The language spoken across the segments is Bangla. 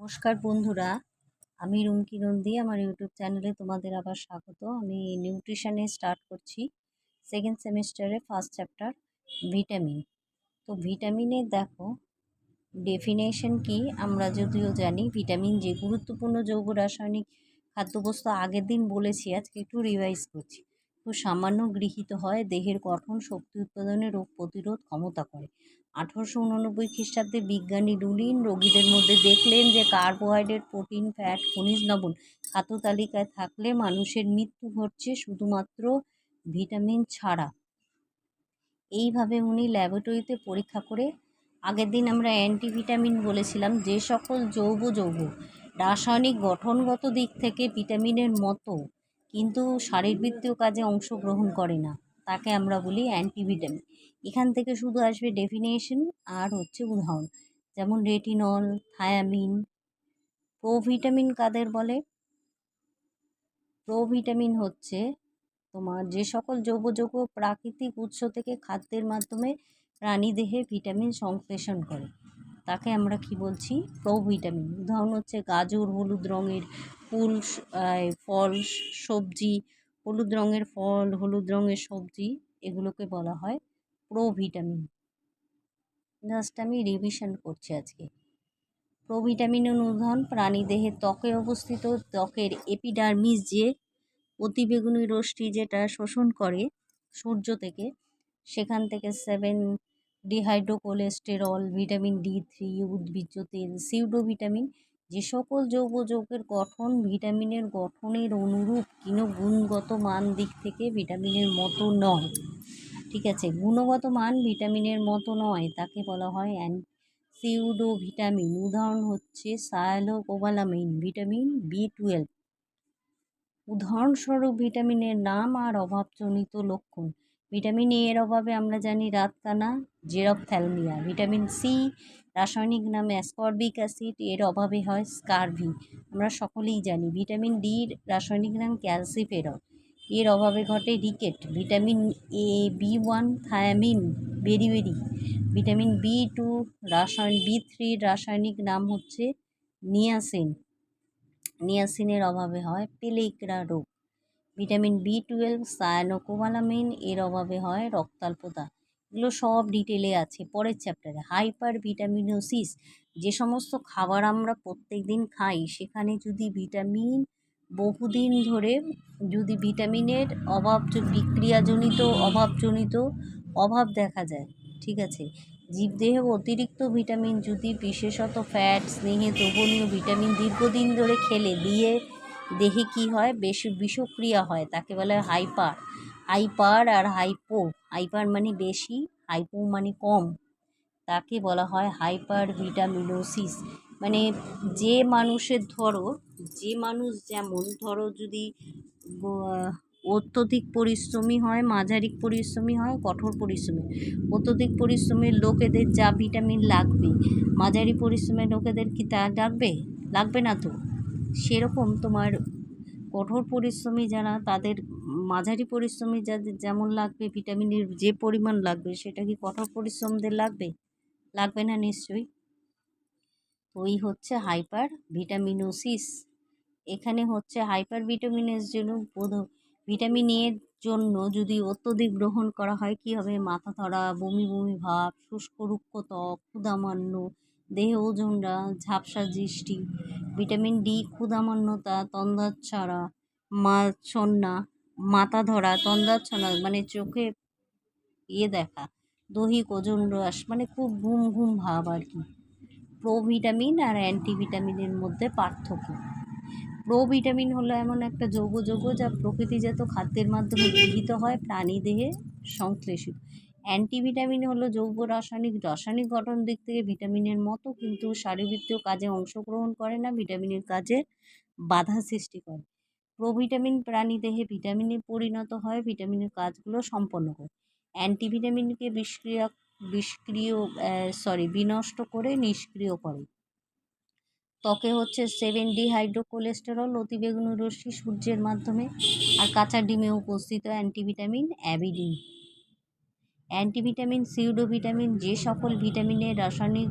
নমস্কার বন্ধুরা, আমি রুমকি নন্দী। আমার ইউটিউব চ্যানেলে তোমাদের আবার স্বাগত। আমি নিউট্রিশনে স্টার্ট করছি সেকেন্ড সেমিস্টারে ফার্স্ট চ্যাপ্টার ভিটামিন। তো ভিটামিনের দেখো ডেফিনেশন কি আমরা যদিও জানি, ভিটামিন যে গুরুত্বপূর্ণ যৌগ রাসায়নিক খাদ্যবস্তু আগের দিন বলেছি, আজকে একটু রিভাইজ করছি। তো সামান্য গৃহীত হয়, দেহের গঠন, শক্তি উৎপাদনে, রোগ প্রতিরোধ ক্ষমতা করে। 1889 খ্রিস্টাব্দে বিজ্ঞানী লুলিন রোগীদের মধ্যে দেখলেন যে কার্বোহাইড্রেট, প্রোটিন, ফ্যাট, খনিজ লবণ খাদ্য তালিকায় থাকলে মানুষের মৃত্যু ঘটছে শুধুমাত্র ভিটামিন ছাড়া। এইভাবে উনি ল্যাবরেটরিতে পরীক্ষা করে, আগের দিন আমরা অ্যান্টিভিটামিন বলেছিলাম, যে সকল যৌগ রাসায়নিক গঠনগত দিক থেকে ভিটামিনের মতো কিন্তু শারীরবৃত্তীয় কাজে অংশগ্রহণ করে না, তাকে আমরা বলি অ্যান্টিভিটামিন। এখান থেকে শুধু আসবে ডেফিনেশন আর হচ্ছে উদাহরণ, যেমন রেটিনল, থায়ামিন। প্রোভিটামিন কাদের বলে? প্রোভিটামিন হচ্ছে তোমার যে সকল যৌগ প্রাকৃতিক উৎস থেকে খাদ্যের মাধ্যমে প্রাণীদেহে ভিটামিন সংশ্লেষণ করে, তাকে আমরা কি বলছি? প্রোভিটামিন। উদাহরণ হচ্ছে গাজর, হলুদ রঙের ফল, সবজি, হলুদ রঙের ফল, হলুদ রঙের সবজি, এগুলোকে বলা হয় প্রোভিটামিন। জাস্ট আমি রিভিশন করছি আজকে। প্রোভিটামিনের উদাহরণ: প্রাণীদেহের ত্বকে অবস্থিত ত্বকের এপিডার্মিস, যে অতিবেগুনি রশ্মি যেটা শোষণ করে সূর্য থেকে, সেখান থেকে 7 ডিহাইড্রোকোলেস্টেরল, ভিটামিন D3, উদ্ভিজ্জ তেল, সিউডোভিটামিন। যে সকল যৌগের গঠন ভিটামিনের গঠনের অনুরূপ কিন্তু গুণগত মান দিক থেকে ভিটামিনের মতো নয়, ঠিক আছে, গুণগত মান ভিটামিনের মতো নয়, তাকে বলা হয় সিউডোভিটামিন। উদাহরণ হচ্ছে সায়ালোকোবালামিন, ভিটামিন B12। উদাহরণস্বরূপ ভিটামিনের নাম আর অভাবজনিত লক্ষণ: ভিটামিন এ এর অভাবে আমরা জানি রাতকানা, জেরপ্থ্যালমিয়া। ভিটামিন সি রাসায়নিক নাম অ্যাসকর্বিক অ্যাসিড, এর অভাবে হয় স্কারভি, আমরা সকলেই জানি। ভিটামিন ডি রাসায়নিক নাম ক্যালসিফেরল, এর অভাবে ঘটে rickets. Vitamin B1 thymine, beriberi. Vitamin B2 B3 রাসায়নিক নাম হচ্ছে নিয়াসিন, নিয়াসিনের অভাবে হয় পেলেইকরা রোগ। ভিটামিন B12 সায়ানোকোবালামিন, এর অভাবে হয় রক্তাল্পতা। এগুলো সব ডিটেলে আছে পরের চ্যাপ্টারে। হাইপার ভিটামিনোসিস: যে সমস্ত খাবার আমরা প্রত্যেক দিন খাই সেখানে যদি ভিটামিন বহুদিন ধরে যদি ভিটামিনের বিক্রিয়াজনিত অভাব দেখা যায়, ঠিক আছে, জীবদেহে অতিরিক্ত ভিটামিন যদি বিশেষত ফ্যাট, স্নেহে দ্রবণীয় ভিটামিন দীর্ঘদিন ধরে খেলে দেহে কি হয়? বেশি বিষক্রিয়া হয়, তাকে বলে হাইপার আর হাইপো। হাইপার মানে বেশি, হাইপো মানে কম, তাকে বলা হয় হাইপার ভিটামিনোসিস। মানে যে মানুষের যে মানুষ যেমন যদি অত্যধিক পরিশ্রমী হয়, মাঝারি পরিশ্রমী হয়, কঠোর পরিশ্রমী। অত্যধিক পরিশ্রমের লোকেদের যা ভিটামিন লাগবে, মাঝারি পরিশ্রমের লোকেদের কি তা লাগবে না তো। সেরকম তোমার কঠোর পরিশ্রমী যারা, তাদের মাঝারি পরিশ্রমী যাদের যেমন লাগবে ভিটামিনের যে পরিমাণ লাগবে, সেটা কি কঠোর পরিশ্রমদের লাগবে না নিশ্চয়ই। ওই হচ্ছে হাইপার ভিটামিনোসিস। এখানে হচ্ছে হাইপার ভিটামিনের জন্য ভিটামিন এর জন্য যদি অত্যধিক গ্রহণ করা হয় কি হবে? মাথা ধরা, বমি বমি ভাব, শুষ্ক রুক্ষ ত্বক, ক্ষুধামান্য দেহ, ওজনরা, ঝাপসা দৃষ্টি। ভিটামিন ডি ক্ষুধামান্যতা, তন্দ্রাচ্ছন্না, মাথা ধরা, তন্দ্রাচ্ছন্না মানে চোখে দেখা, দৈহিক ওজন হ্রাস মানে খুব ঘুম ঘুম ভাব আর কি। প্রোভিটামিন আর অ্যান্টিভিটামিনের মধ্যে পার্থক্য: প্রোভিটামিন হলো এমন একটা যৌগ যা প্রকৃতিজাত খাদ্যের মাধ্যমে গৃহীত হয়, প্রাণীদেহে সংশ্লেষিত। অ্যান্টিভিটামিন হলো যৌগ রাসায়নিক গঠন দিক থেকে ভিটামিনের মতো কিন্তু শারীরবৃত্তীয় কাজে অংশগ্রহণ করে না, ভিটামিনের কাজে বাধা সৃষ্টি করে। প্রোভিটামিন প্রাণীদেহে ভিটামিনে পরিণত হয়, ভিটামিনের কাজগুলো সম্পন্ন করে। অ্যান্টিভিটামিনকে বিনষ্ট করে, নিষ্ক্রিয় করে। ত্বকে হচ্ছে 7 ডিহাইড্রোকোলেস্টেরল, অতিবেগুনি রশ্মি সূর্যের মাধ্যমে আর কাঁচা ডিমে উপস্থিত অ্যান্টিভিটামিন অ্যাবিডিন। অ্যান্টিভিটামিন সিউডোভিটামিন: যে সকল ভিটামিনের রাসায়নিক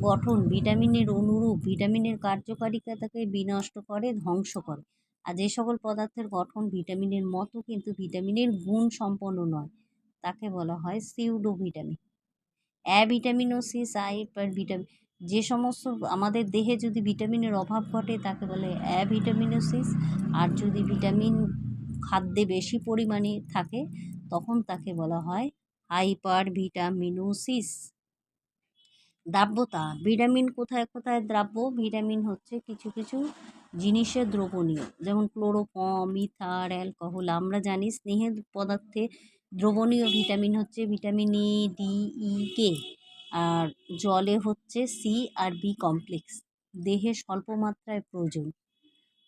গঠন ভিটামিনের অনুরূপ ভিটামিনের কার্যকারিতাকে বিনষ্ট করে, ধ্বংস করে। আর যে সকল পদার্থের গঠন ভিটামিনের মতো কিন্তু ভিটামিনের গুণ সম্পন্ন নয় তাকে বলা হয় সিউডো ভিটামিন। অ্যাভিটামিনোসিস ভিটামিন, যে সমস্ত আমাদের দেহে যদি ভিটামিনের অভাব ঘটে তাকে বলে অ্যাভিটামিনোসিস। আর যদি ভিটামিন খাদ্যে বেশি পরিমাণে থাকে তখন তাকে বলা হয় হাইপার ভিটামিনোসিস। দ্রাব্যতা, ভিটামিন কোথায় কোথায় দ্রাব্য? ভিটামিন হচ্ছে কিছু কিছু জিনিসের দ্রবণীয়, যেমন ক্লোরোফর্ম, ইথার, অ্যালকোহল। আমরা জানি স্নেহের পদার্থে দ্রবণীয় ভিটামিন হচ্ছে ভিটামিন এ, ডি, ই, কে। আর জলে হচ্ছে সি আর বি কমপ্লেক্স। দেহে স্বল্প মাত্রায় প্রয়োজন,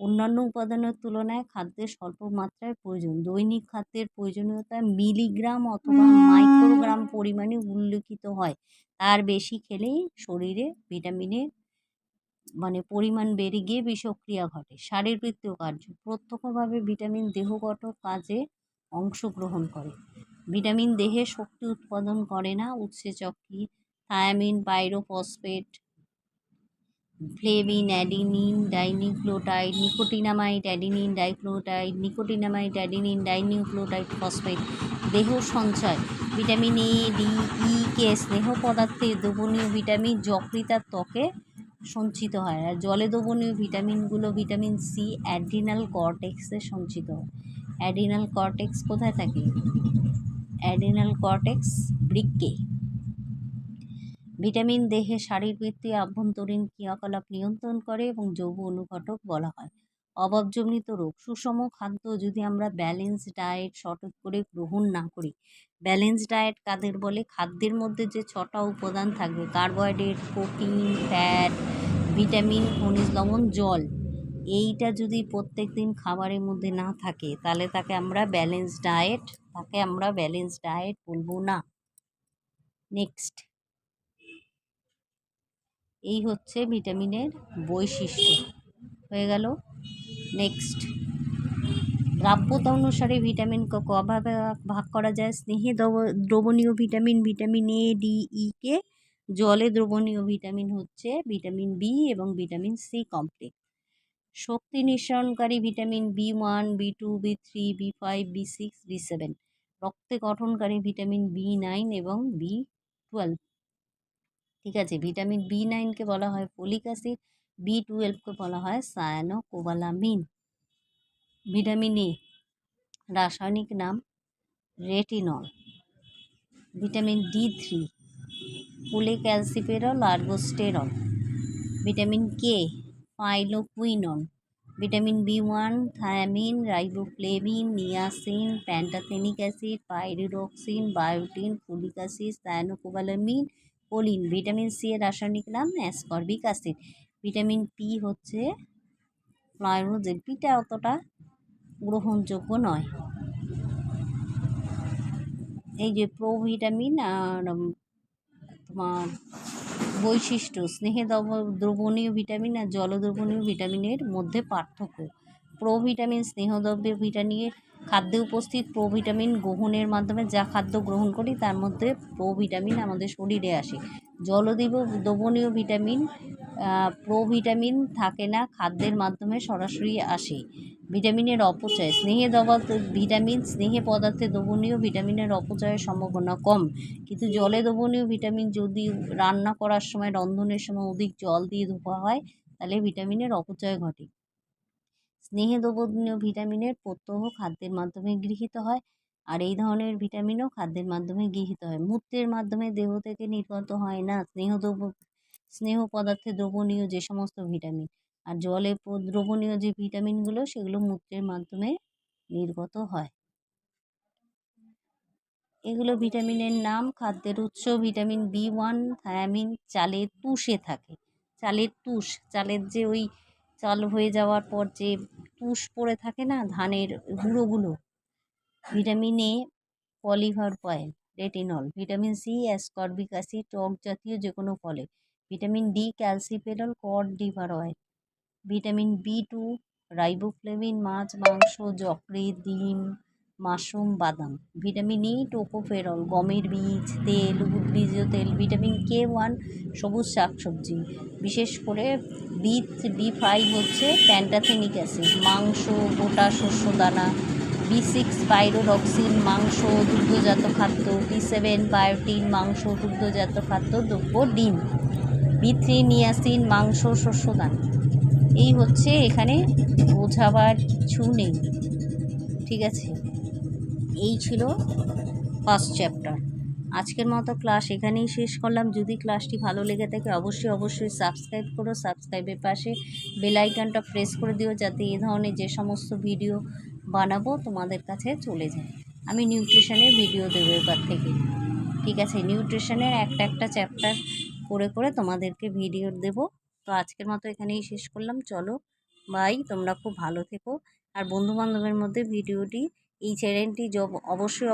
অন্যান্য উপাদানের তুলনায় খাদ্যের স্বল্প মাত্রায় প্রয়োজন। দৈনিক খাদ্যের প্রয়োজনীয়তা মিলিগ্রাম অথবা মাইক্রোগ্রাম পরিমাণে উল্লেখিত হয়। তার বেশি খেলেই শরীরে ভিটামিনের পরিমাণ বেড়ে গিয়ে বিষক্রিয়া ঘটে। শারীরবৃত্তীয় কার্য, প্রত্যক্ষভাবে ভিটামিন দেহগত কাজে অংশগ্রহণ করে। ভিটামিন দেহে শক্তি উৎপাদন করে না। উৎসেচক কি? Thiamine, pyrophosphate, flavin, adenine, dinucleotide, nicotinamide, adenine dinucleotide, nicotinamide, adenine dinucleotide, phosphate. দেহ সঞ্চয়, ভিটামিন এ, ডি, ই, কে স্নেহ পদার্থে দ্রবণীয় ভিটামিন যকৃতার ত্বকে সঞ্চিত হয়। আর জলে দ্রবণীয় ভিটামিনগুলো ভিটামিন সি অ্যাড্রিনাল কর্টেক্সে সঞ্চিত হয়। অ্যাড্রিনাল কর্টেক্স কোথায় থাকে? Adrenal cortex বৃক্কে। ভিটামিন দেহে শারীরবৃত্তীয় আভ্যন্তরীণ ক্রিয়াকলাপ নিয়ন্ত্রণ করে এবং জৈব অনুঘটক বলা হয়। অভাবজনিত রোগ, সুষম খাদ্য যদি আমরা ব্যালেন্স ডায়েট সঠিক করে গ্রহণ না করি। ব্যালেন্স ডায়েট কাদের বলে? খাদ্যের মধ্যে যে 6টা উপাদান থাকবে, কার্বোহাইড্রেট, প্রোটিন, ফ্যাট, ভিটামিন, খনিজ লবণ, জল, এইটা যদি প্রত্যেক দিন খাবারের মধ্যে না থাকে তাহলে তাকে আমরা ব্যালেন্স ডায়েট বলবো না। নেক্সট, এই হচ্ছে ভিটামিনের বৈশিষ্ট্য, হয়ে গেল। নেক্সট, দ্রাব্যতা অনুসারে ভিটামিনকে কভাবে ভাগ করা যায়। স্নেহে দ্রবণীয় ভিটামিন ভিটামিন এ, ডি, ই, কে। জলে দ্রবণীয় ভিটামিন হচ্ছে ভিটামিন বি এবং ভিটামিন সি কমপ্লেক্স। শক্তি নিঃসরণকারী ভিটামিন বি1, বি2, বি3, বি5, বি6, বি7। রক্তে গঠনকারী ভিটামিন বি9 এবং বি12। ঠিক আছে, ভিটামিন বি9কে বলা হয় ফোলিক অ্যাসিড, বি12কে বলা হয় সায়ানোকোবালামিন। ভিটামিন এ, রাসায়নিক নাম রেটিনল। ভিটামিন ডি3, cholecalciferol, ergosterol. Vitamin K, phylloquinone. Vitamin বি1, thiamine, riboflavin, niacin, pantothenic acid, pyridoxine, biotin, folic acid, cyanocobalamin, choline. Vitamin C এর রাসায়নিক নাম অ্যাসকর্বিক অ্যাসিড। ভিটামিন পি হচ্ছে ফ্লাইরোজেল। পিটা অতটা গ্রহণযোগ্য নয়। এই যে প্রোভিটামিন আর তোমার বৈশিষ্ট্য, স্নেহে দ্রবণীয় ভিটামিন আর জলদ্রবণীয় ভিটামিনের মধ্যে পার্থক্য। প্রোভিটামিন স্নেহদ্রব্য ভিটামিনের খাদ্যে উপস্থিত। প্রোভিটামিন গ্রহণের মাধ্যমে যা খাদ্য গ্রহণ করি তার মধ্যে প্রোভিটামিন আমাদের শরীরে আসে। দ্রবণীয় ভিটামিন প্রোভিটামিন থাকে না, খাদ্যের মাধ্যমে সরাসরি আসে। ভিটামিনের অপচয়, স্নেহে পদার্থে দ্রবণীয় ভিটামিনের অপচয়ের সম্ভাবনা কম, কিন্তু জলে দ্রবণীয় ভিটামিন যদি রান্না করার সময়, রন্ধনের সময় অধিক জল দিয়ে ধোয়া হয় তাহলে ভিটামিনের অপচয় ঘটে। স্নেহে দ্রবণীয় ভিটামিনের প্রত্যহ খাদ্যের মাধ্যমে গৃহীত হয়, আর এই ধরনের ভিটামিনও খাদ্যের মাধ্যমে গৃহীত হয়। মূত্রের মাধ্যমে দেহ থেকে নির্গত হয় না স্নেহ পদার্থে দ্রবণীয় যে সমস্ত ভিটামিন, আর জলে দ্রবণীয় যে ভিটামিনগুলো সেগুলো মূত্রের মাধ্যমে নির্গত হয়। এগুলো ভিটামিনের নাম। খাদ্যের উৎস, ভিটামিন বি1, থায়ামিন চালের তুষে থাকে। চালের যে ওই চাল হয়ে যাওয়ার পর যে তুষ পড়ে থাকে না, ধানের গুঁড়োগুলো। ভিটামিন এ, পলিভার oil, retinol. Vitamin C, ascorbic acid, টক জাতীয় যে কোনো ফলে। Vitamin D, calciferol, cod liver oil. Vitamin বি2, রাইবোফ্লেভিন, মাছ, মাংস, যকৃৎ, ডিম, মাশরুম, বাদাম। ভিটামিন ই, টোকোফেরল, গমের বীজ, তেল, উদ্ভিজ্জ তেল। ভিটামিন K1, সবুজ শাকসবজি, বিশেষ করে B5 হচ্ছে প্যান্টাথেনিক অ্যাসিড, মাংস, গোটা শস্য দানা। B6 পাইরোডক্সিন, মাংস, দুগ্ধজাত খাদ্য। B7 বায়োটিন, মাংস, দুগ্ধজাত খাদ্য, দ্রব্য, ডিম। B3 নিয়াসিন, মাংস, শস্যদানা। এই হচ্ছে, এখানে বোঝাবার কিছু নেই, ঠিক আছে। এই ছিল ফার্স্ট চ্যাপ্টার। আজকের মতো ক্লাস এখানেই শেষ করলাম। যদি ক্লাসটি ভালো লেগে থাকে অবশ্যই সাবস্ক্রাইব করো। সাবস্ক্রাইবের পাশে বেল আইকনটা প্রেস করে দিও, যাতে এই ধরনের যে সমস্ত ভিডিও বানাবো তোমাদের কাছে চলে যায়। আমি নিউট্রিশনের ভিডিও দেবো এবার থেকে, ঠিক আছে। নিউট্রিশনের একটা চ্যাপ্টার করে তোমাদেরকে ভিডিও দেব। তো আজকের মতো এখানেই শেষ করলাম। চলো বাই, তোমরা খুব ভালো থেকো। আর বন্ধুবান্ধবের মধ্যে ভিডিওটি, এই চ্যানেলটি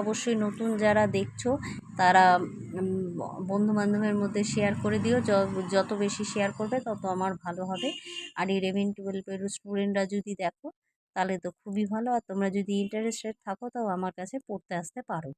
অবশ্যই নতুন যারা দেখছো তারা বন্ধুবান্ধবের মধ্যে শেয়ার করে দিও। যত বেশি শেয়ার করবে তত আমার ভালো হবে। আর 11-12 স্টুডেন্টরা যদি দেখো তাহলে তো খুবই ভালো। আর তোমরা যদি ইন্টারেস্টেড থাকো তাও আমার কাছে পড়তে আসতে পারো।